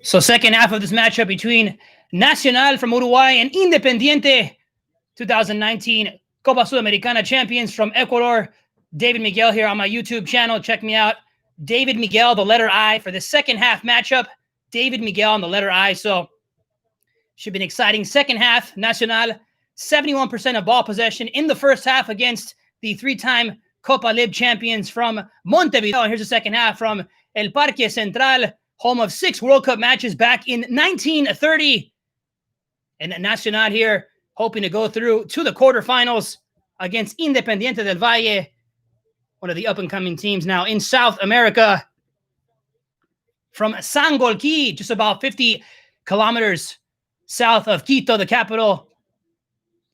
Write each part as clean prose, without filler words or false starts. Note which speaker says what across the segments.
Speaker 1: So second half of this matchup between Nacional from Uruguay and Independiente, 2019 Copa Sudamericana champions from Ecuador. David Miguel here on my YouTube channel. Check me out. David Miguel, the letter I, for the second half matchup. David Miguel on the letter I. So should be an exciting second half. Nacional, 71% of ball possession in the first half against the three-time Copa Lib champions from Montevideo. And here's the second half from El Parque Central, home of 6 World Cup matches back in 1930. And Nacional here hoping to go through to the quarterfinals against Independiente del Valle, one of the up-and-coming teams now in South America. From Sangolquí, just about 50 kilometers south of Quito, the capital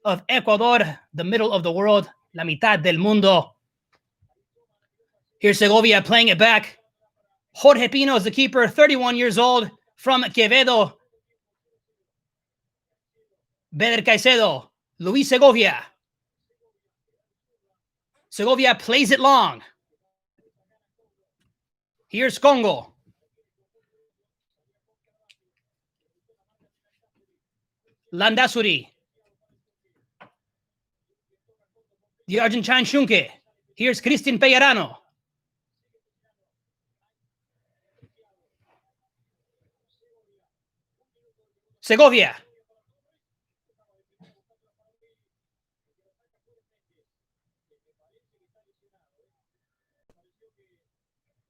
Speaker 1: of Ecuador, the middle of the world, la mitad del mundo. Here's Segovia playing it back. Jorge Pino is the keeper, 31 years old, from Quevedo. Beder Caicedo, Luis Segovia. Segovia plays it long. Here's Congo. Landazuri. The Argentine Schunke. Here's Cristian Pellerano. Segovia.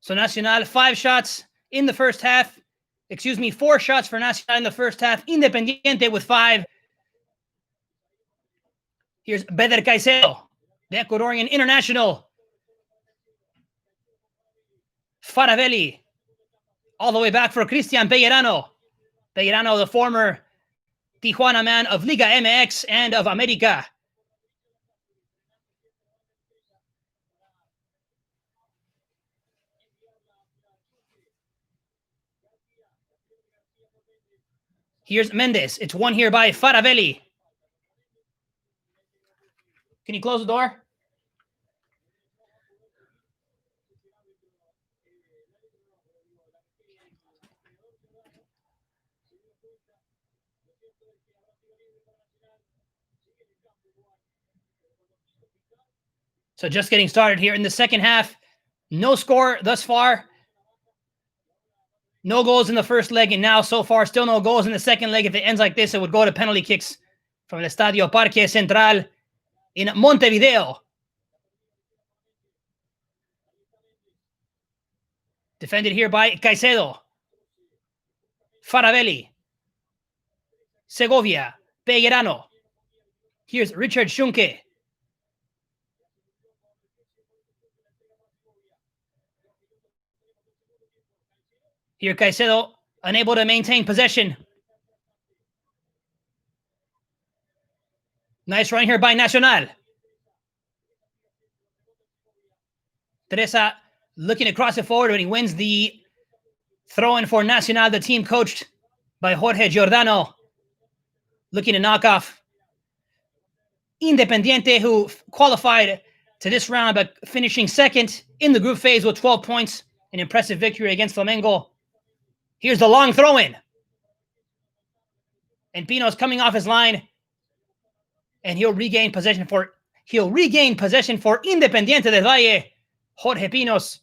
Speaker 1: So Nacional, 5 shots in the first half. 4 shots for Nacional in the first half. Independiente with 5. Here's Beder Caicedo, the Ecuadorian international. Faravelli, all the way back for Cristian Pellerano. Pellerano, the former Tijuana man of Liga MX and of America. Here's Mendes. It's won here by Faravelli. Can you close the door? So just getting started here in the second half. No score thus far. No goals in the first leg, and now so far still no goals in the second leg. If it ends like this, it would go to penalty kicks from el Estadio Parque Central in Montevideo. Defended here by Caicedo. Faravelli. Segovia. Pellerano. Here's Richard Schunke. Here Caicedo unable to maintain possession. Nice run here by Nacional. Teresa looking to cross it forward when he wins the throw-in for Nacional, the team coached by Jorge Giordano. Looking to knock off Independiente, who qualified to this round by finishing second in the group phase with 12 points. An impressive victory against Flamengo. Here's the long throw-in. And Pino's coming off his line. And he'll regain possession for Independiente del Valle. Jorge Pinos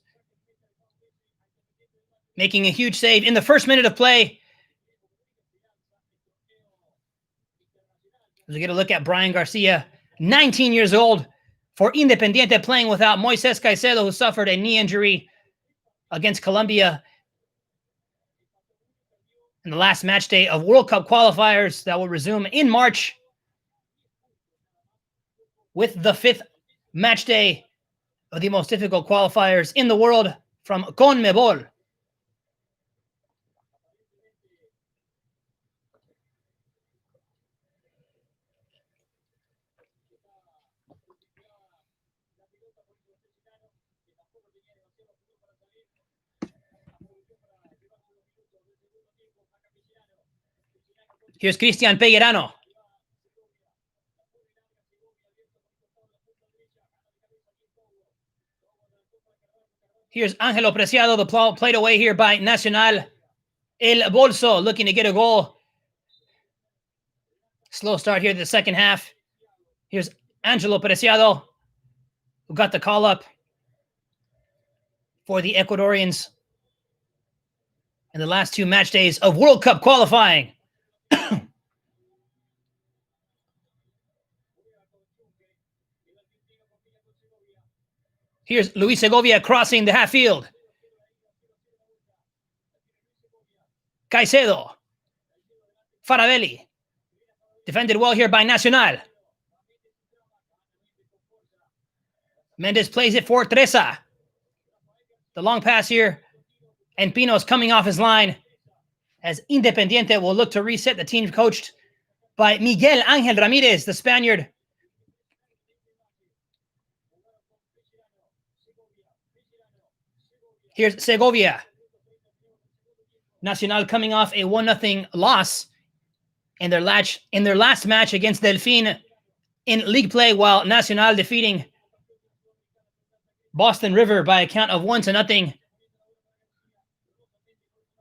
Speaker 1: making a huge save in the first minute of play. As we get a look at Brian Garcia, 19 years old, for Independiente, playing without Moises Caicedo, who suffered a knee injury against Colombia in the last match day of World Cup qualifiers that will resume in March with the 5th match day of the most difficult qualifiers in the world from CONMEBOL. Here's Cristian Pellerano. Here's Angelo Preciado, the played away here by Nacional. El Bolso looking to get a goal. Slow start here to the second half. Here's Angelo Preciado, who got the call up for the Ecuadorians in the last 2 match days of World Cup qualifying. Here's Luis Segovia crossing the half field. Caicedo. Faravelli. Defended well here by Nacional. Mendes plays it for Treza. The long pass here. And Pinos coming off his line as Independiente will look to reset. The team coached by Miguel Ángel Ramírez, the Spaniard. Here's Segovia. Nacional coming off a 1-0 loss in their last match against Delfín in league play, while Nacional defeating Boston River by a count of 1-0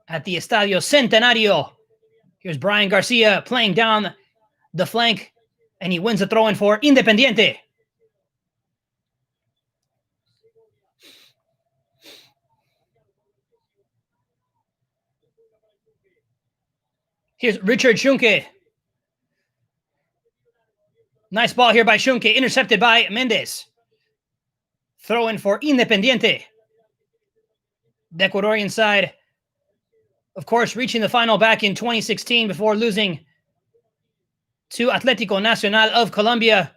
Speaker 1: at the Estadio Centenario. Here's Brian Garcia playing down the flank, and he wins the throw-in for Independiente. Here's Richard Schunke. Nice ball here by Schunke, intercepted by Mendes. Throw in for Independiente. The Ecuadorian side, of course, reaching the final back in 2016 before losing to Atlético Nacional of Colombia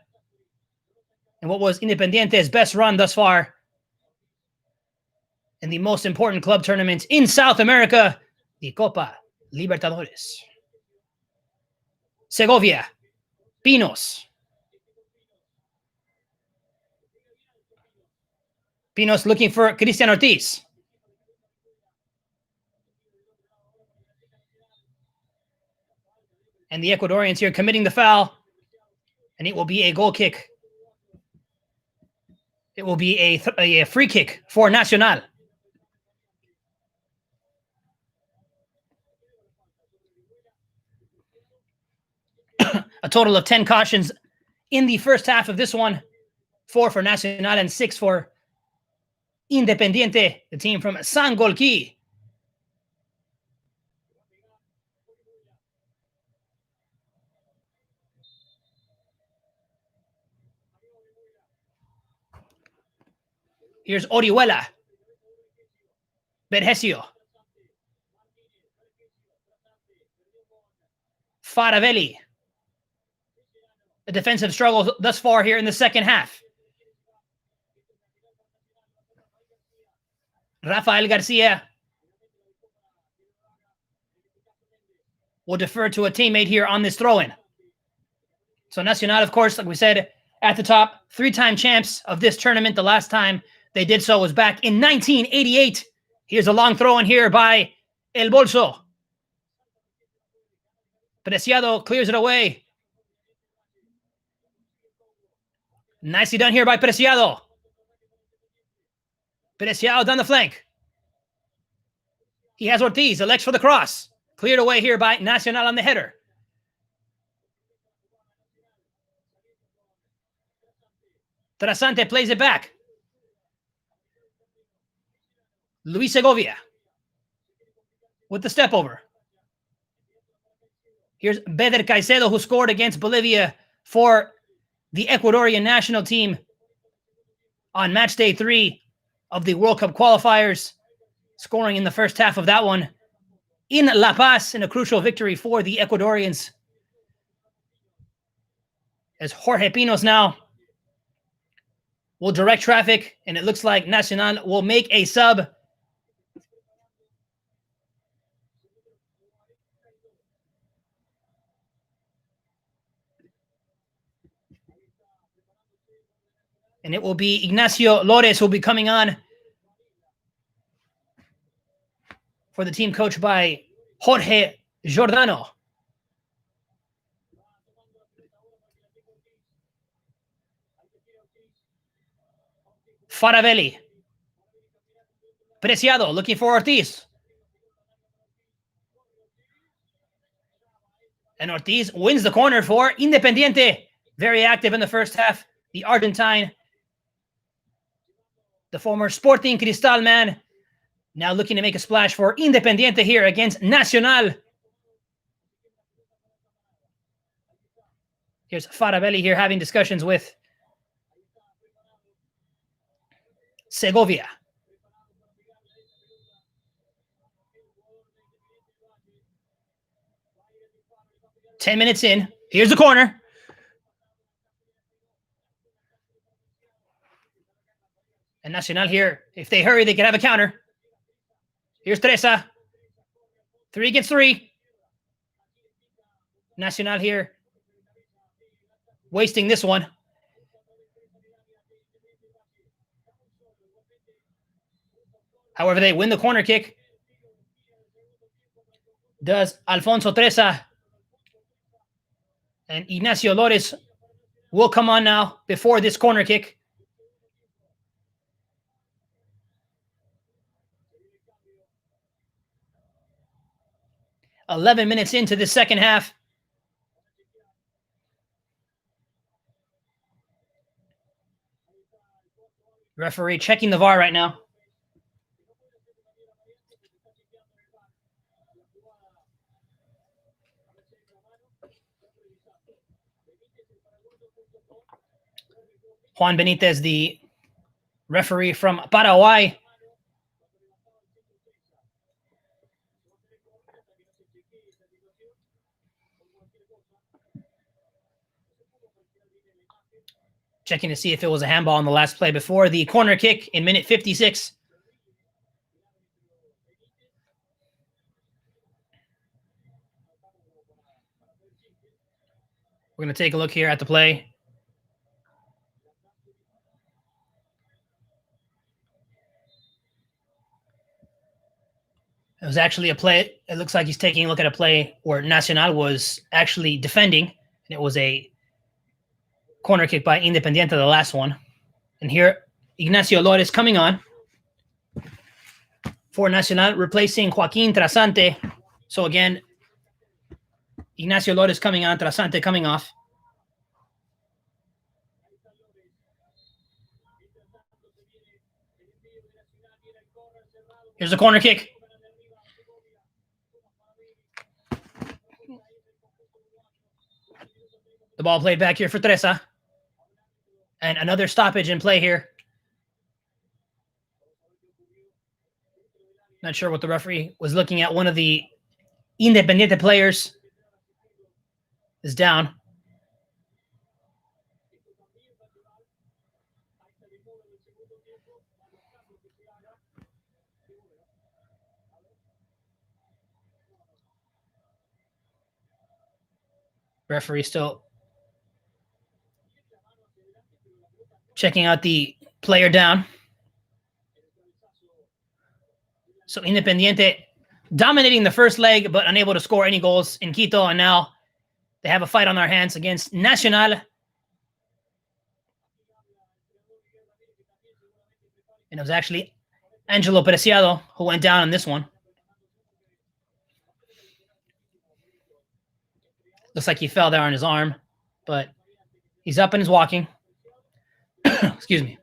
Speaker 1: in what was Independiente's best run thus far in the most important club tournament in South America, the Copa Libertadores. Segovia. Pinos. Pinos looking for Cristian Ortiz. And the Ecuadorians here committing the foul. And it will be a goal kick. It will be a free kick for Nacional. A total of 10 cautions in the first half of this one. 4 for Nacional and 6 for Independiente, the team from Sangolquí. Here's Orihuela. Vergesio. Faravelli. A defensive struggle thus far here in the second half. Rafael Garcia will defer to a teammate here on this throw-in. So Nacional, of course, like we said at the top, 3-time champs of this tournament. The last time they did so was back in 1988. Here's a long throw-in here by El Bolso. Preciado clears it away. Nicely done here by Preciado. Preciado down the flank. He has Ortiz, elects for the cross. Cleared away here by Nacional on the header. Trasante plays it back. Luis Segovia with the step over. Here's Beder Caicedo, who scored against Bolivia for the Ecuadorian national team on match day 3 of the World Cup qualifiers, scoring in the first half of that one in La Paz in a crucial victory for the Ecuadorians. As Jorge Pinos now will direct traffic, and it looks like Nacional will make a sub. And it will be Ignacio Lores who will be coming on for the team coached by Jorge Giordano. Faravelli. Preciado looking for Ortiz. And Ortiz wins the corner for Independiente. Very active in the first half. The Argentine, the former Sporting Cristal man, now looking to make a splash for Independiente here against Nacional. Here's Farabelli here having discussions with Segovia. 10 minutes in. Here's the corner. And Nacional here, if they hurry, they can have a counter. Here's Treza. 3 against 3. Nacional here, wasting this one. However, they win the corner kick. Does Alfonso Treza. And Ignacio Lores will come on now before this corner kick. "11 minutes into the second half. Referee checking the VAR right now. Juan Benitez, the referee from Paraguay. Checking to see if it was a handball on the last play before the corner kick in minute 56. We're going to take a look here at the play. It was actually a play. It looks like he's taking a look at a play where Nacional was actually defending. And it was a corner kick by Independiente, the last one. And here, Ignacio Lores coming on for Nacional, replacing Joaquin Trasante. So again, Ignacio Lores coming on, Trasante coming off. Here's a corner kick. The ball played back here for Treza. And another stoppage in play here. Not sure what the referee was looking at. One of the Independiente players is down. Referee still checking out the player down. So Independiente dominating the first leg, but unable to score any goals in Quito. And now they have a fight on their hands against Nacional. And it was actually Angelo Preciado who went down on this one. Looks like he fell there on his arm, but he's up and he's walking. Excuse me.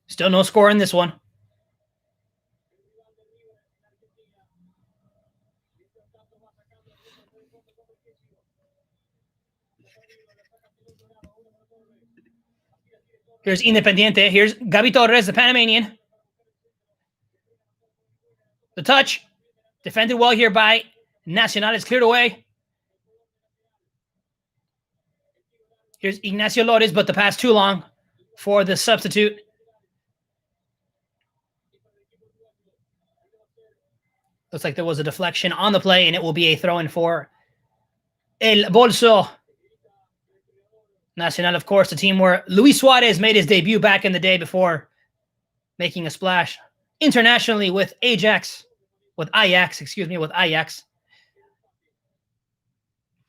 Speaker 1: Still no score in this one. Here's Independiente. Here's Gaby Torres, the Panamanian. The touch. Defended well here by Nacional. Is cleared away. Here's Ignacio Lores, but the pass too long for the substitute. Looks like there was a deflection on the play, and it will be a throw-in for El Bolso. Nacional, of course, the team where Luis Suarez made his debut back in the day before making a splash internationally with Ajax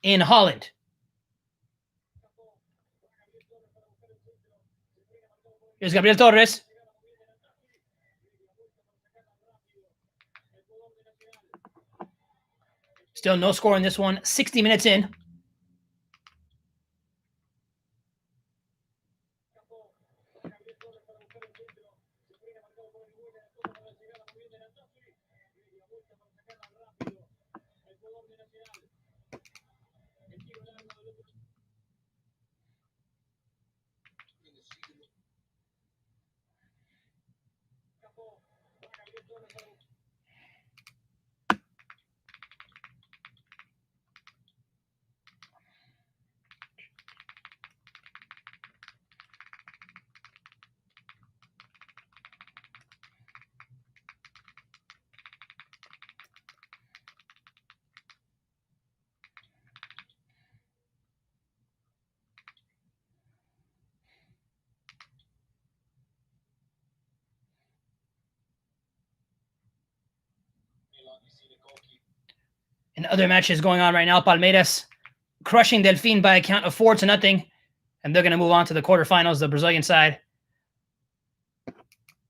Speaker 1: in Holland. Here's Gabriel Torres. Still no score in this one. 60 minutes in. And other matches going on right now. Palmeiras crushing Delfín by a count of 4-0. And they're going to move on to the quarterfinals, the Brazilian side.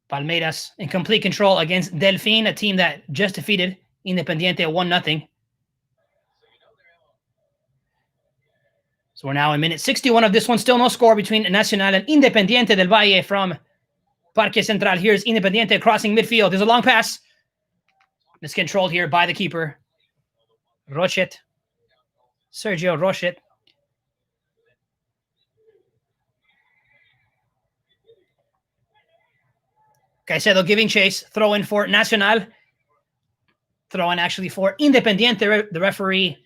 Speaker 1: Palmeiras in complete control against Delfín, a team that just defeated Independiente 1-0. So we're now in minute 61 of this one. Still no score between Nacional and Independiente del Valle from Parque Central. Here's Independiente crossing midfield. There's a long pass. Miscontrolled here by the keeper. Rochet. Sergio Rochet. Caicedo giving chase. Throw in for Nacional. Throw in actually for Independiente. The referee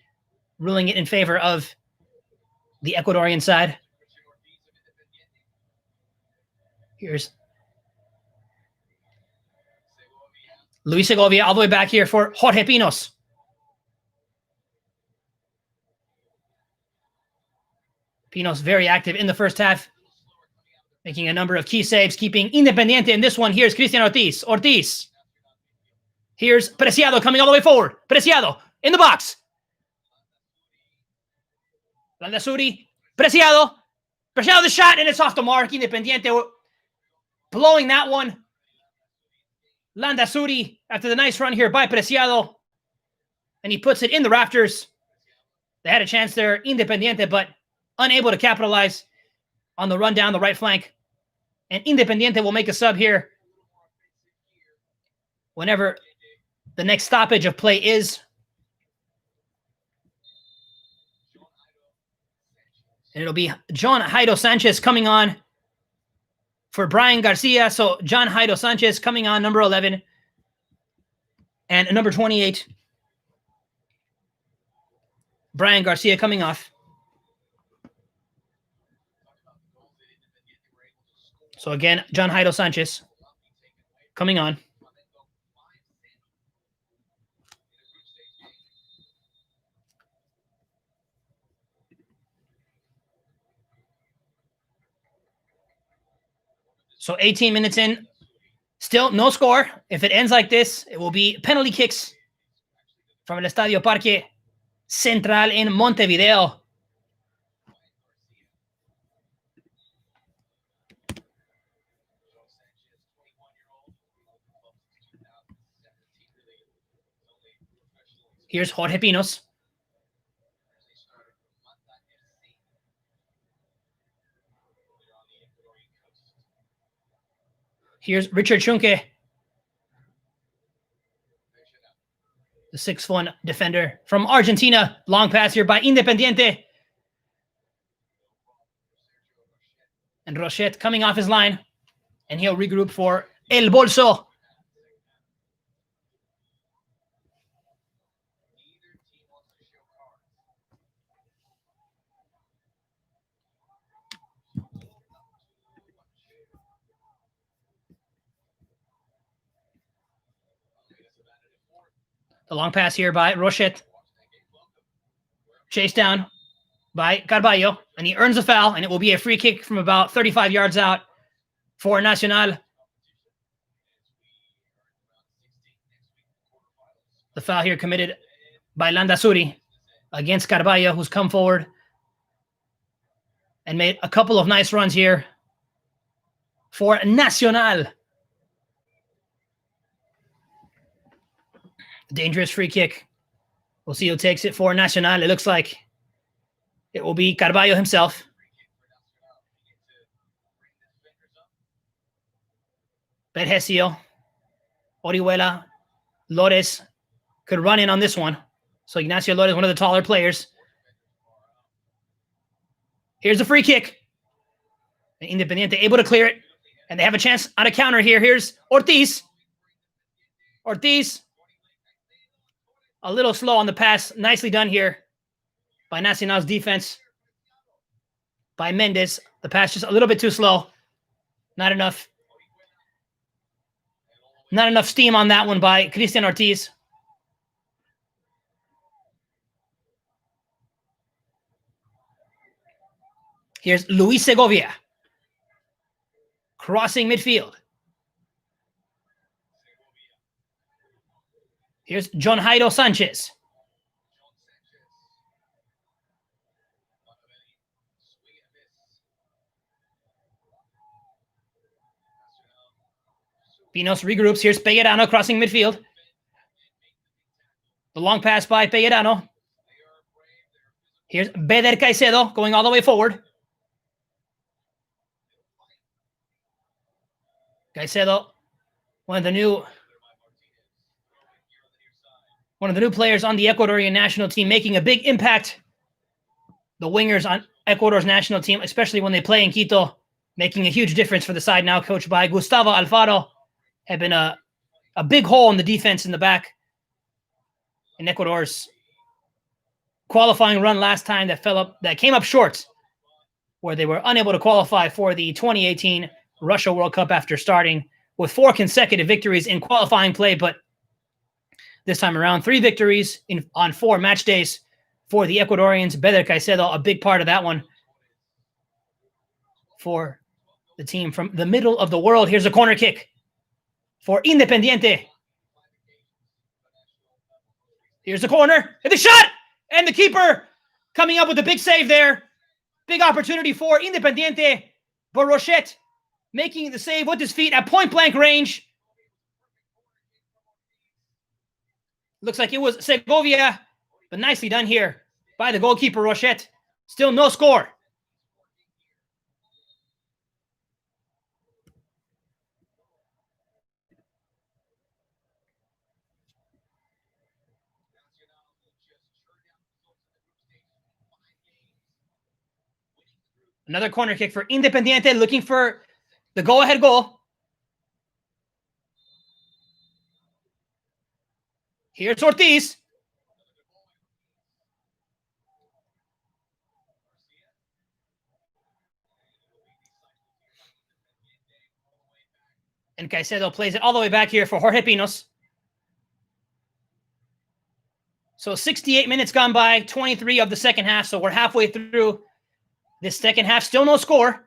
Speaker 1: ruling it in favor of the Ecuadorian side. Here's Luis Segovia all the way back here for Jorge Pinos. Pinos very active in the first half, making a number of key saves, keeping Independiente in this one. Here's Cristian Ortiz. Ortiz. Here's Preciado coming all the way forward. Preciado in the box. Landazuri. Preciado. Preciado the shot, and it's off the mark. Independiente blowing that one. Landazuri after the nice run here by Preciado. And he puts it in the rafters. They had a chance there, Independiente, but unable to capitalize on the run down the right flank. And Independiente will make a sub here whenever the next stoppage of play is. And it'll be John Jairo Sanchez coming on for Brian Garcia. So John Jairo Sanchez coming on, number 11. And number 28, Brian Garcia coming off. So again, John Jairo Sanchez coming on. So 18 minutes in, still no score. If it ends like this, it will be penalty kicks from el Estadio Parque Central in Montevideo. Here's Jorge Pinos. Here's Richard Chunke, the 6'1" defender from Argentina. Long pass here by Independiente. And Rochet coming off his line. And he'll regroup for El Bolso. The long pass here by Rochet. Chased down by Carballo. And he earns a foul. And it will be a free kick from about 35 yards out for Nacional. The foul here committed by Landazuri against Carballo, who's come forward and made a couple of nice runs here. for Nacional. Dangerous free kick. We'll see who takes it for Nacional. It looks like it will be Carvalho himself. Vergesio, Orihuela, Lores could run in on this one. So Ignacio Lores, one of the taller players. Here's the free kick. Independiente able to clear it. And they have a chance on a counter here. Here's Ortiz. Ortiz. A little slow on the pass. Nicely done here by Nacional's defense. By Mendes. The pass just a little bit too slow. Not enough steam on that one by Cristian Ortiz. Here's Luis Segovia. Crossing midfield. Here's John Jairo Sanchez. Pinos regroups. Here's Pellerano crossing midfield. The long pass by Pellerano. Here's Beder Caicedo going all the way forward. Caicedo, one of the new players on the Ecuadorian national team, making a big impact. The wingers on Ecuador's national team, especially when they play in Quito, making a huge difference for the side now coached by Gustavo Alfaro, have been a big hole in the defense in the back in Ecuador's qualifying run last time that came up short, where they were unable to qualify for the 2018 Russia World Cup after starting with 4 consecutive victories in qualifying play, but this time around 3 victories on 4 match days for the Ecuadorians. Beder Caicedo, a big part of that one for the team from the middle of the world. Here's a corner kick for Independiente. Here's the corner, and the shot, and the keeper coming up with a big save there. Big opportunity for Independiente, but Rochette making the save with his feet at point-blank range. Looks like it was Segovia, but nicely done here by the goalkeeper, Rochette. Still no score. Another corner kick for Independiente, looking for the go-ahead goal. Here's Ortiz. And Caicedo plays it all the way back here for Jorge Pinos. So 68 minutes gone by, 23 of the second half. So we're halfway through this second half. Still no score.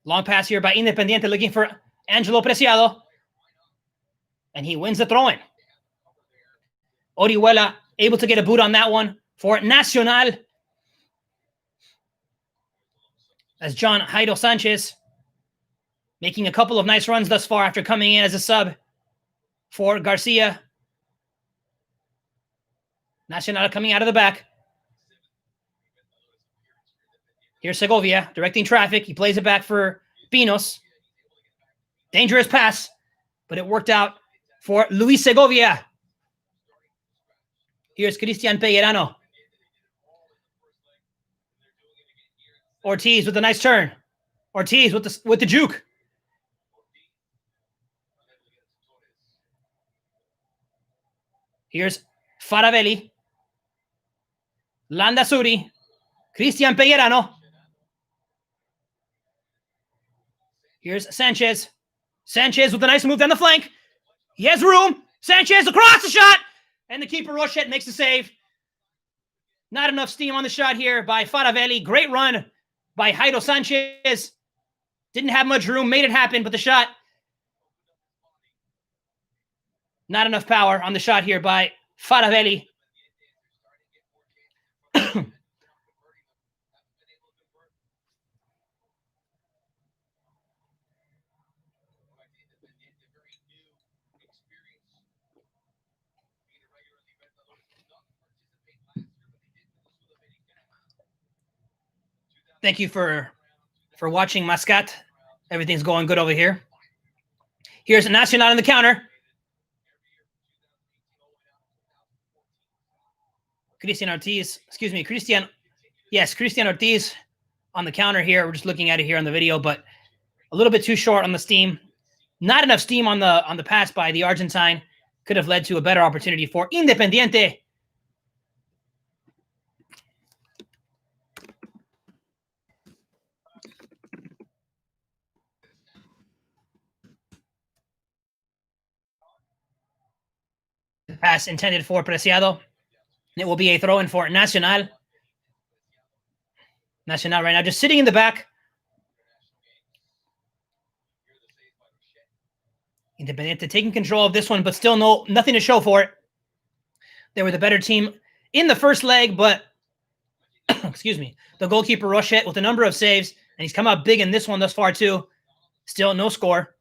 Speaker 1: Long pass here by Independiente, looking for Angelo Preciado. And he wins the throw-in. Orihuela able to get a boot on that one for Nacional. As John Jairo Sanchez making a couple of nice runs thus far after coming in as a sub for Garcia. Nacional coming out of the back. Here's Segovia directing traffic. He plays it back for Pinos. Dangerous pass, but it worked out for Luis Segovia. Here's Cristian Pellerano. Ortiz with a nice turn. Ortiz with the juke. Here's Faravelli. Landazuri. Cristian Pellerano. Here's Sanchez. Sanchez with a nice move down the flank. He has room. Sanchez across the shot. And the keeper, Rochette, makes the save. Not enough steam on the shot here by Faravelli. Great run by Jairo Sanchez. Didn't have much room. Made it happen, but the shot. Not enough power on the shot here by Faravelli. Thank you for watching, Mascat. Everything's going good over here. Here's Nacional on the counter. Christian Ortiz on the counter here. We're just looking at it here on the video, but a little bit too short on the steam. Not enough steam on the pass by the Argentine. Could have led to a better opportunity for Independiente. Pass intended for Preciado. It will be a throw-in for Nacional. Nacional right now just sitting in the back. Independiente taking control of this one, but still nothing to show for it. They were the better team in the first leg, but excuse me, the goalkeeper Rochette with a number of saves, and he's come out big in this one thus far too. Still no score.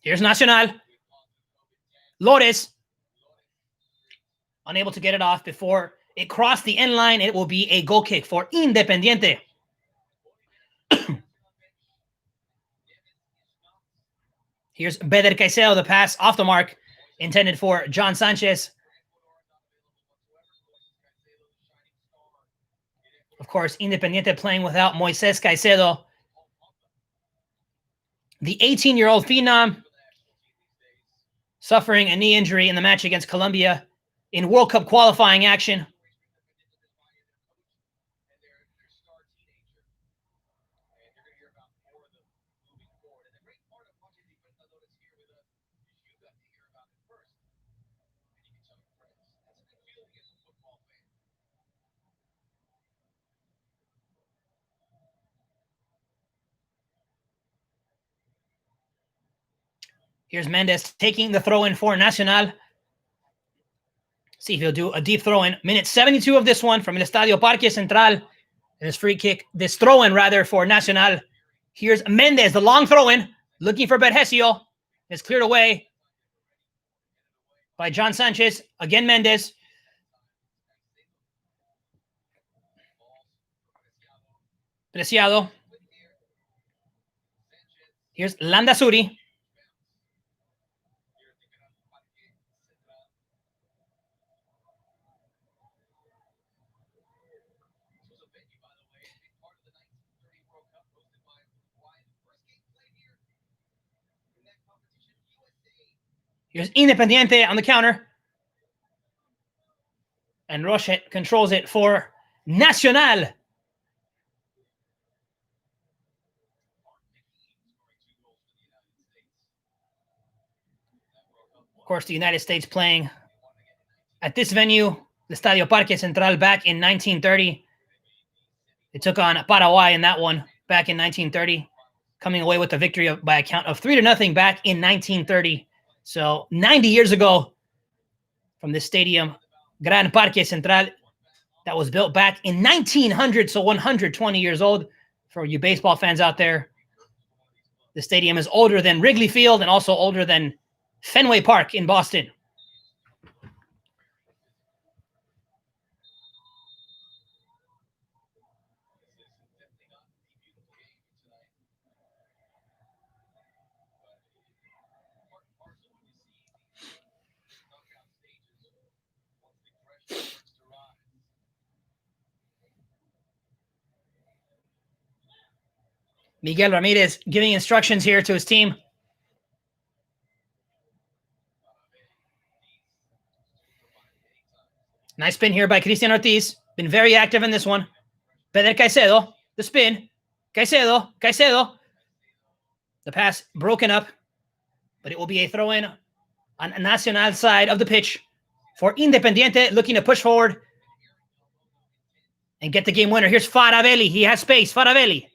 Speaker 1: Here's Nacional. Lores unable to get it off before it crossed the end line. It will be a goal kick for Independiente. Here's Beder Caicedo, the pass off the mark, intended for John Sanchez. Of course, Independiente playing without Moises Caicedo. The 18-year-old phenom suffering a knee injury in the match against Colombia in World Cup qualifying action. Here's Mendes taking the throw-in for Nacional. See if he'll do a deep throw-in. Minute 72 of this one from El Estadio Parque Central. And this free kick, this throw-in rather, for Nacional. Here's Mendes, the long throw-in, looking for Bergesio. It's cleared away by John Sanchez. Again, Mendes. Preciado. Here's Landazuri. Here's Independiente on the counter. And Rochette controls it for Nacional. Of course, the United States playing at this venue, the Estadio Parque Central, back in 1930. They took on Paraguay in that one back in 1930, coming away with the victory by a count of 3-0 back in 1930. So 90 years ago from this stadium, Gran Parque Central, that was built back in 1900, so 120 years old. For you baseball fans out there, the stadium is older than Wrigley Field and also older than Fenway Park in Boston. Miguel Ramirez giving instructions here to his team. Nice spin here by Christian Ortiz. Been very active in this one. Beder Caicedo, the spin. Caicedo. The pass broken up, but it will be a throw-in on Nacional side of the pitch for Independiente, looking to push forward and get the game winner. Here's Faravelli. He has space. Faravelli.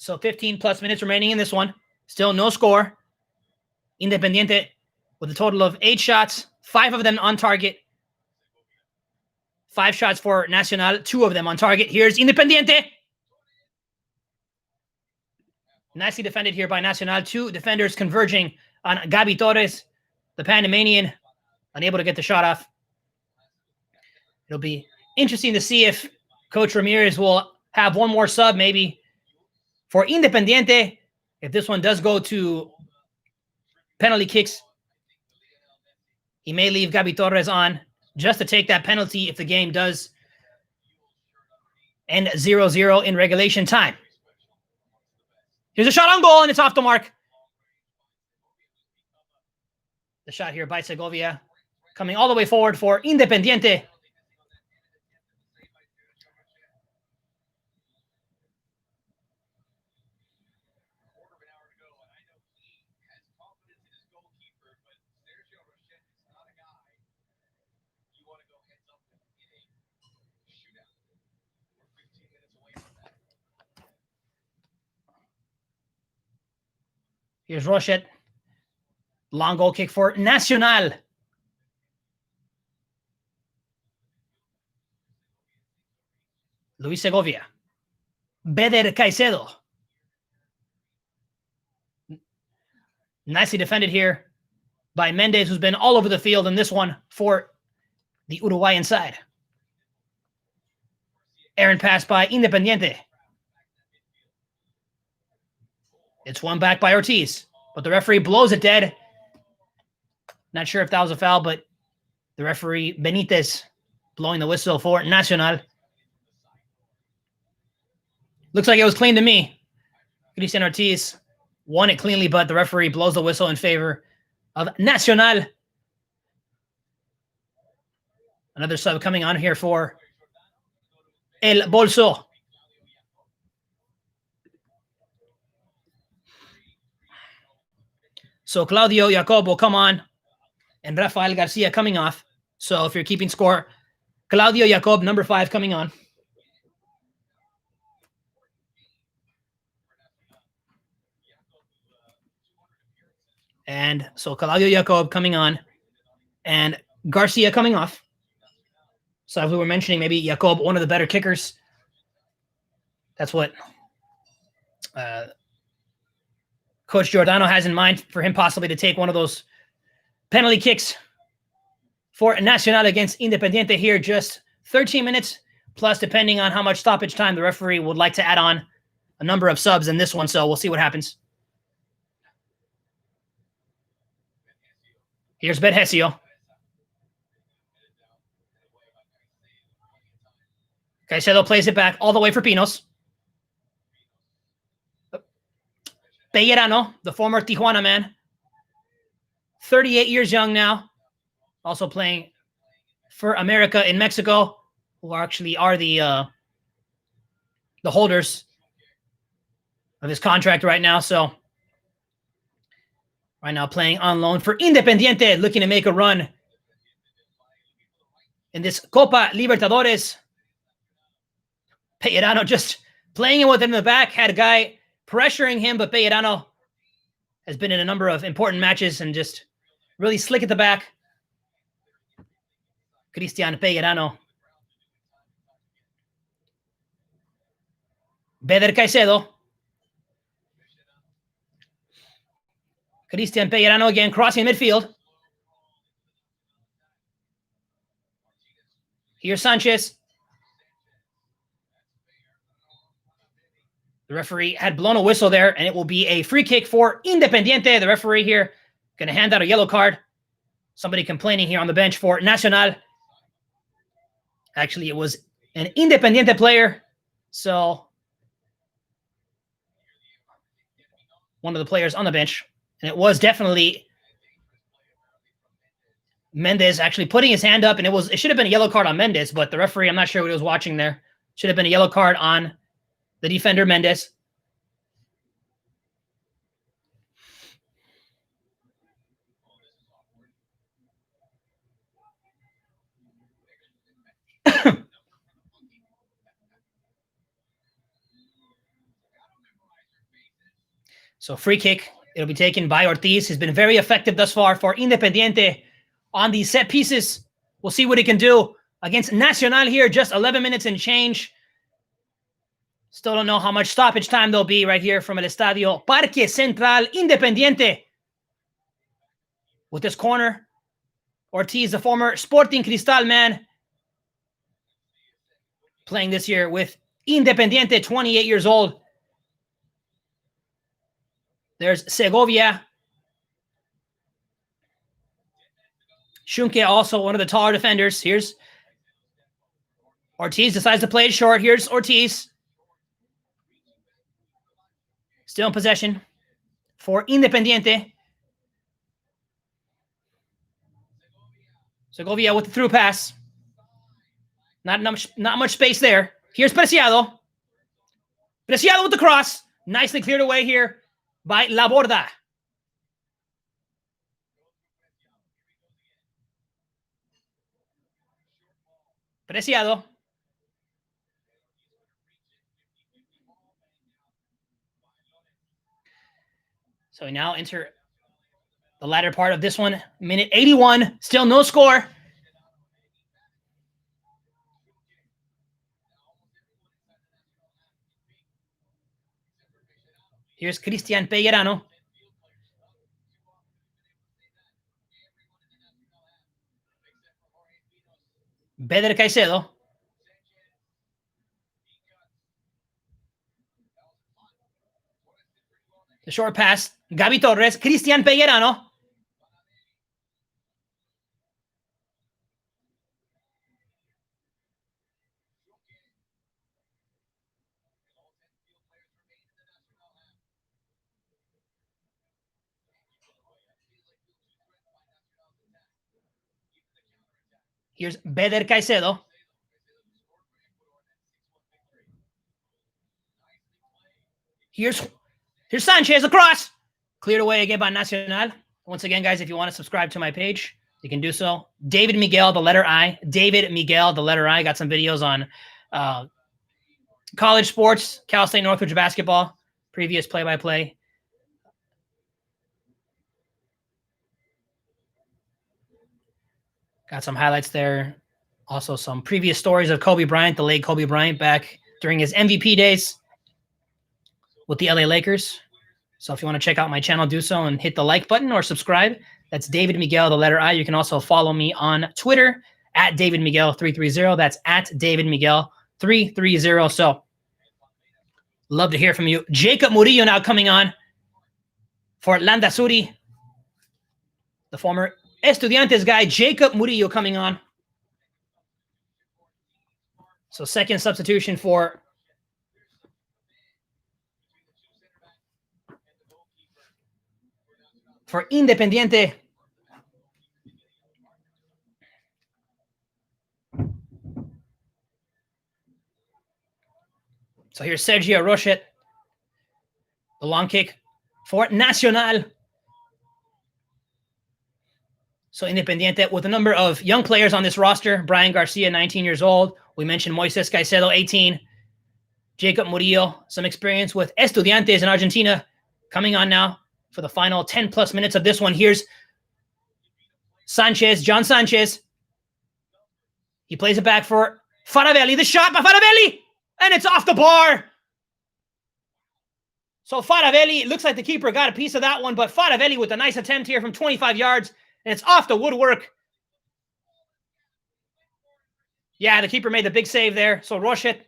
Speaker 1: So 15 plus minutes remaining in this one. Still no score. Independiente with a total of 8 shots, 5 of them on target. 5 shots for Nacional, 2 of them on target. Here's Independiente. Nicely defended here by Nacional. 2 defenders converging on Gabi Torres, the Panamanian, unable to get the shot off. It'll be interesting to see if Coach Ramirez will have one more sub maybe for Independiente. If this one does go to penalty kicks, he may leave Gabi Torres on just to take that penalty if the game does end 0-0 in regulation time. Here's a shot on goal, and it's off the mark. The shot here by Segovia coming all the way forward for Independiente. Here's Rochet. Long goal kick for Nacional. Luis Segovia. Beder Caicedo. Nicely defended here by Mendez, who's been all over the field in this one for the Uruguayan side. Errant pass by Independiente. It's won back by Ortiz, but the referee blows it dead. Not sure if that was a foul, but the referee Benitez blowing the whistle for Nacional. Looks like it was clean to me. Cristian Ortiz won it cleanly, but the referee blows the whistle in favor of Nacional. Another sub coming on here for El Bolso. So Claudio Jacob will come on, and Rafael Garcia coming off. So if you're keeping score, Claudio Jacob, number 5, coming on. And so Claudio Jacob coming on, and Garcia coming off. So as we were mentioning, maybe Jacob, one of the better kickers. That's what Coach Giordano has in mind for him possibly to take one of those penalty kicks for Nacional against Independiente here. Just 13 minutes plus, depending on how much stoppage time the referee would like to add on a number of subs in this one. So we'll see what happens. Here's Bedhesio. Caicedo plays it back all the way for Pinos. Pellerano, the former Tijuana man. 38 years young now. Also playing for America in Mexico, who actually are the holders of his contract right now. So right now playing on loan for Independiente, looking to make a run in this Copa Libertadores. Pellerano just playing it with him in the back, had a guy pressuring him, but Pellerano has been in a number of important matches and just really slick at the back. Cristian Pellerano. Beder Caicedo. Cristian Pellerano again crossing midfield. Here's Sanchez. The referee had blown a whistle there, and it will be a free kick for Independiente. The referee here going to hand out a yellow card. Somebody complaining here on the bench for Nacional. Actually, it was an Independiente player. So one of the players on the bench. And it was definitely Mendez actually putting his hand up. And it should have been a yellow card on Mendez, but the referee, I'm not sure what he was watching there. Should have been a yellow card on the defender, Mendez. So free kick. It'll be taken by Ortiz. He's been very effective thus far for Independiente on these set pieces. We'll see what he can do against Nacional here. Just 11 minutes and change. Still don't know how much stoppage time there'll be right here from El Estadio Parque Central Independiente. With this corner, Ortiz, the former Sporting Cristal man, playing this year with Independiente, 28 years old. There's Segovia. Schunke, also one of the taller defenders. Here's Ortiz, decides to play it short. Here's Ortiz. Still in possession for Independiente. Segovia with the through pass. Not much space there. Here's Preciado. Preciado with the cross. Nicely cleared away here by Laborda. Preciado. So we now enter the latter part of this one. Minute 81. Still no score. Here's Cristian Pellerano. Beder Caicedo. The short pass. Gaby Torres. Cristian Pellerano. Here's Beder Caicedo. Here's Sanchez across. Cleared away again by Nacional. Once again, guys, if you want to subscribe to my page, you can do so. David Miguel, the letter I. David Miguel, the letter I. Got some videos on college sports, Cal State Northridge basketball, previous play-by-play. Got some highlights there. Also some previous stories of Kobe Bryant, the late Kobe Bryant, back during his MVP days with the LA Lakers. So if you want to check out my channel, do so and hit the like button or subscribe. That's David Miguel, the letter I. You can also follow me on Twitter at David Miguel330. That's at David Miguel330. So love to hear from you. Jacob Murillo now coming on for Landazuri. The former Estudiantes guy, Jacob Murillo, coming on. So second substitution for Independiente. So here's Sergio Rochet. The long kick for Nacional. So Independiente with a number of young players on this roster. Brian Garcia, 19 years old. We mentioned Moises Caicedo, 18. Jacob Murillo, some experience with Estudiantes in Argentina, coming on now for the final 10-plus minutes of this one. Here's Sanchez, John Sanchez. He plays it back for Faravelli. The shot by Faravelli, and it's off the bar. So Faravelli, it looks like the keeper got a piece of that one, but Faravelli with a nice attempt here from 25 yards, and it's off the woodwork. Yeah, the keeper made the big save there. So Rochet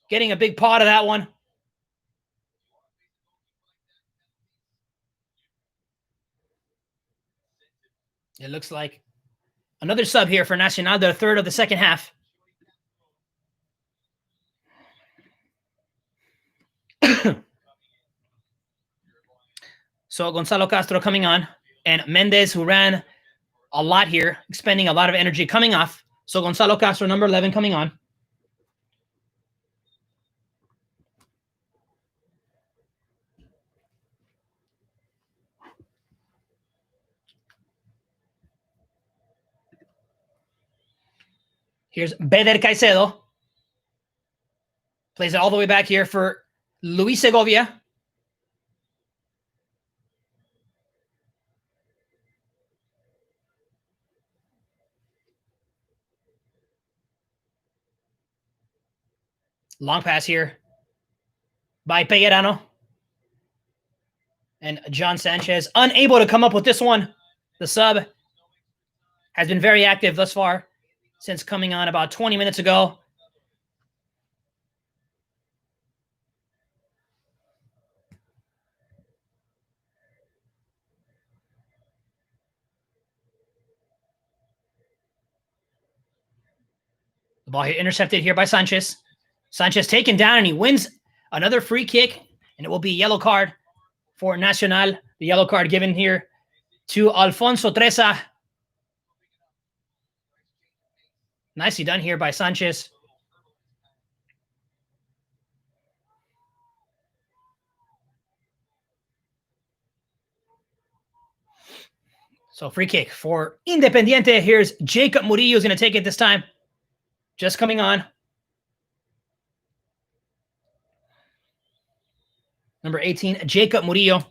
Speaker 1: getting a big pot of that one. It looks like another sub here for Nacional, their third of the second half. So Gonzalo Castro coming on, and Mendez, who ran a lot here, expending a lot of energy, coming off. So Gonzalo Castro, number 11, coming on. Here's Beder Caicedo. Plays it all the way back here for Luis Segovia. Long pass here by Pellerano. And John Sanchez unable to come up with this one. The sub has been very active thus far since coming on about 20 minutes ago. The ball here intercepted here by Sanchez. Sanchez taken down, and he wins another free kick, and it will be a yellow card for Nacional. The yellow card given here to Alfonso Treza. Nicely done here by Sanchez. So free kick for Independiente. Here's Jacob Murillo is going to take it this time. Just coming on. Number 18, Jacob Murillo.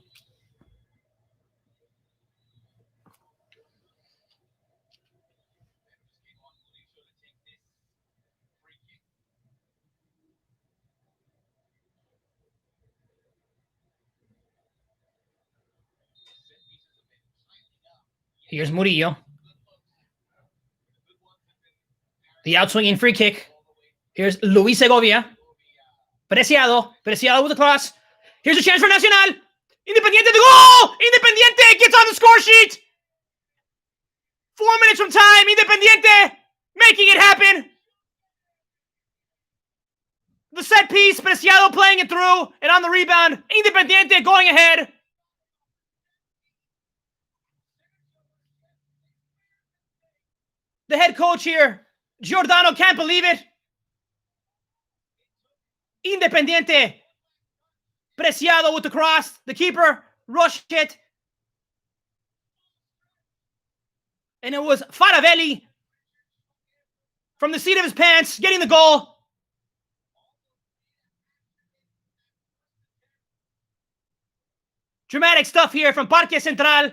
Speaker 1: Here's Murillo. The outswinging free kick. Here's Luis Segovia. Preciado with the cross. Here's a chance for Nacional. Independiente, the goal! Independiente gets on the score sheet. 4 minutes from time. Independiente making it happen. The set piece, Preciado playing it through, and on the rebound, Independiente going ahead. The head coach here, Giordano, can't believe it. Independiente. Preciado with the cross. The keeper rushed it. And it was Faravelli from the seat of his pants getting the goal. Dramatic stuff here from Parque Central.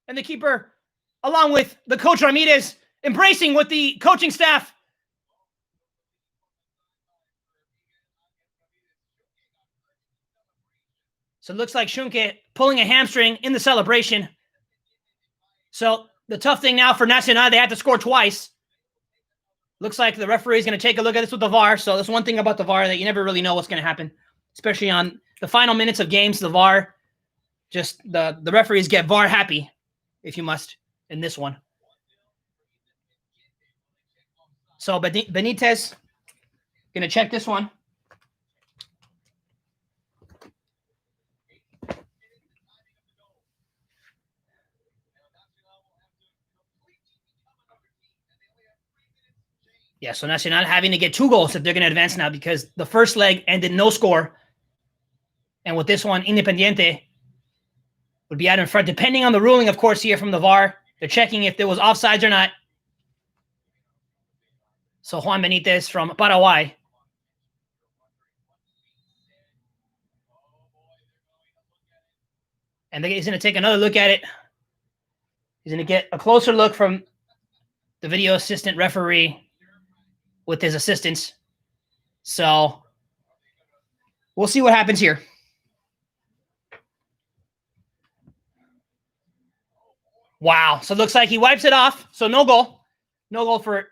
Speaker 1: And the keeper, along with the coach Ramirez, embracing with the coaching staff. So it looks like Schunke pulling a hamstring in the celebration. So the tough thing now for Nacional, they have to score twice. Looks like the referee is going to take a look at this with the VAR. So that's one thing about the VAR, that you never really know what's going to happen, especially on the final minutes of games. The VAR, just the referees get VAR happy, if you must, in this one. So Benitez going to check this one. Yeah, so Nacional having to get 2 goals if they're going to advance now, because the first leg ended no score. And with this one, Independiente would be out in front, depending on the ruling, of course, here from the VAR. They're checking if there was offsides or not. So Juan Benitez from Paraguay. And he's going to take another look at it. He's going to get a closer look from the video assistant referee with his assistants. So we'll see what happens here. Wow. So it looks like he wipes it off. So no goal. No goal for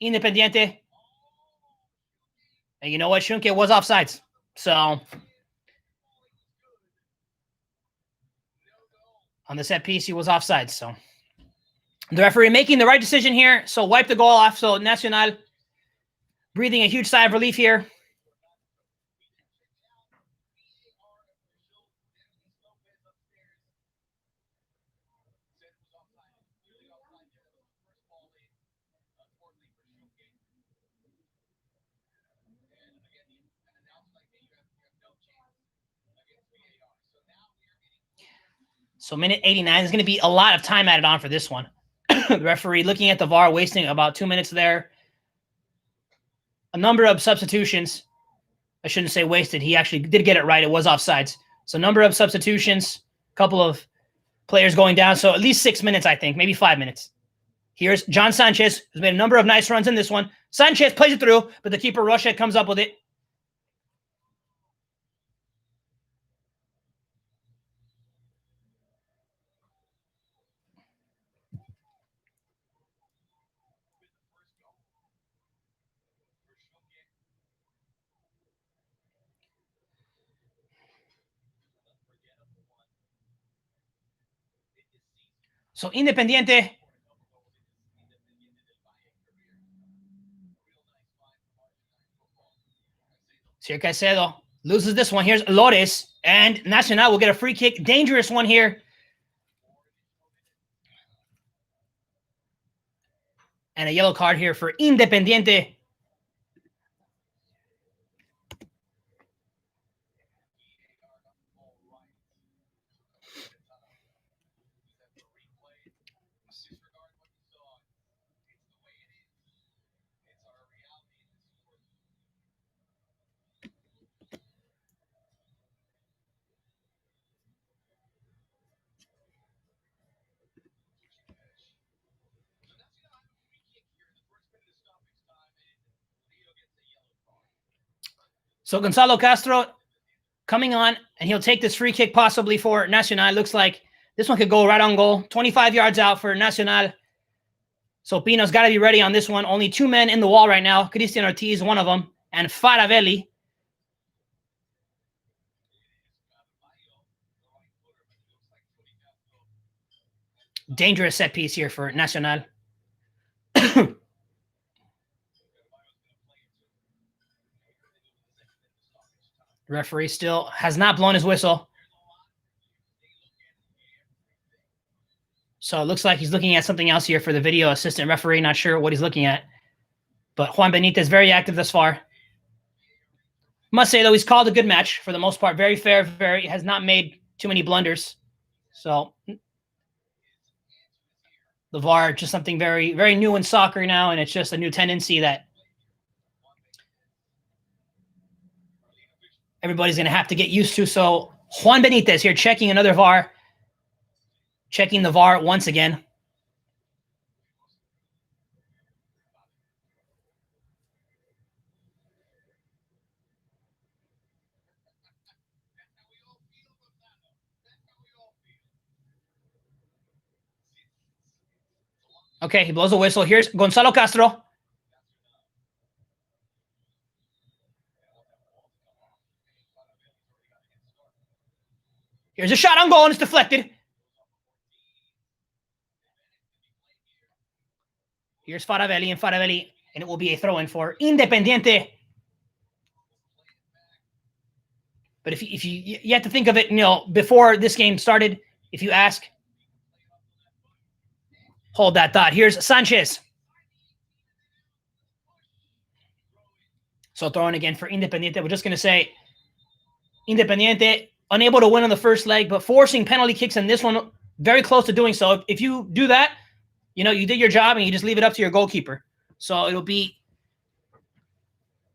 Speaker 1: Independiente. And you know what? Schunke was offsides. So on the set piece, he was offsides. So the referee making the right decision here. So wipe the goal off. So Nacional breathing a huge sigh of relief here. So minute 89 is going to be a lot of time added on for this one. The referee looking at the VAR, wasting about 2 minutes there. a number of substitutions. I shouldn't say wasted. He actually did get it right. It was offsides. So number of substitutions, a couple of players going down. So at least 6 minutes, I think, maybe 5 minutes. Here's John Sanchez, who's made a number of nice runs in this one. Sanchez plays it through, but the keeper, Rochette, comes up with it. So Independiente. Sir Caicedo loses this one. Here's Lores, and Nacional will get a free kick. Dangerous one here. And a yellow card here for Independiente. So Gonzalo Castro coming on, and he'll take this free kick possibly for Nacional. Looks like this one could go right on goal. 25 yards out for Nacional. So Pino's got to be ready on this one. Only 2 men in the wall right now. Cristian Ortiz, one of them, and Faravelli. Dangerous set piece here for Nacional. Referee still has not blown his whistle. So it looks like he's looking at something else here for the video assistant referee. Not sure what he's looking at. But Juan Benitez very active thus far. Must say, though, he's called a good match for the most part. Very fair, has not made too many blunders. So the VAR, just something very, very new in soccer now, and it's just a new tendency that everybody's going to have to get used to. So Juan Benitez here checking another VAR. Checking the VAR once again. Okay, he blows a whistle. Here's Gonzalo Castro. Here's a shot on goal, and it's deflected. Here's Faravelli, and it will be a throw-in for Independiente. But if you have to think of it, before this game started, if you ask, hold that thought. Here's Sanchez. So throwing again for Independiente. We're just going to say Independiente unable to win on the first leg, but forcing penalty kicks in this one, very close to doing so. If you do that, you did your job and you just leave it up to your goalkeeper. So it'll be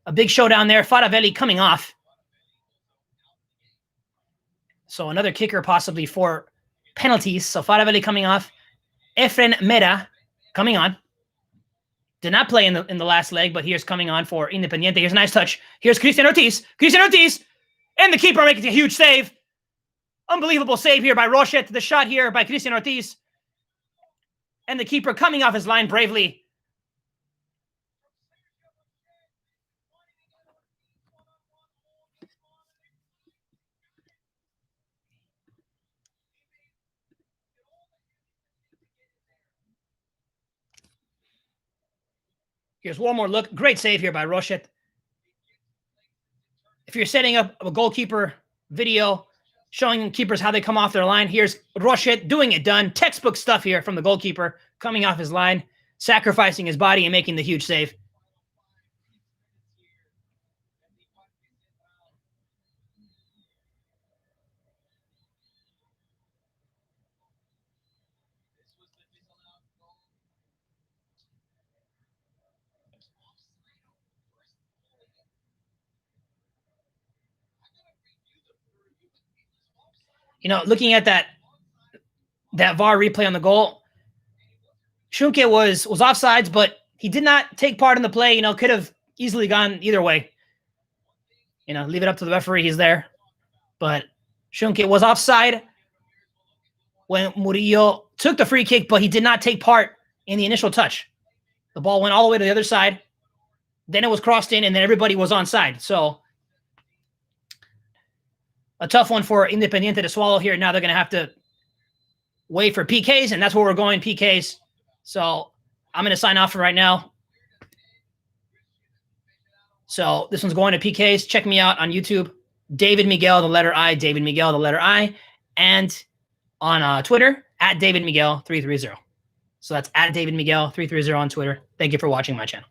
Speaker 1: a big showdown there. Faravelli coming off. So another kicker possibly for penalties. So Faravelli coming off. Efren Mera coming on. Did not play in the last leg, but here's coming on for Independiente. Here's a nice touch. Here's Cristian Ortiz. And the keeper making a huge save. Unbelievable save here by Rochette. The shot here by Cristian Ortiz. And the keeper coming off his line bravely. Here's one more look. Great save here by Rochette. If you're setting up a goalkeeper video showing keepers how they come off their line, here's Rochette doing it done. Textbook stuff here from the goalkeeper coming off his line, sacrificing his body and making the huge save. looking at that VAR replay on the goal, Schunke was offsides, but he did not take part in the play. Could have easily gone either way. Leave it up to the referee. He's there. But Schunke was offside when Murillo took the free kick, but he did not take part in the initial touch. The ball went all the way to the other side. Then it was crossed in, and then everybody was onside. So a tough one for Independiente to swallow here. Now they're going to have to wait for PKs, and that's where we're going, PKs. So I'm going to sign off for right now. So this one's going to PKs. Check me out on YouTube. David Miguel, the letter I. David Miguel, the letter I. And on Twitter, @DavidMiguel330. So that's @DavidMiguel330 on Twitter. Thank you for watching my channel.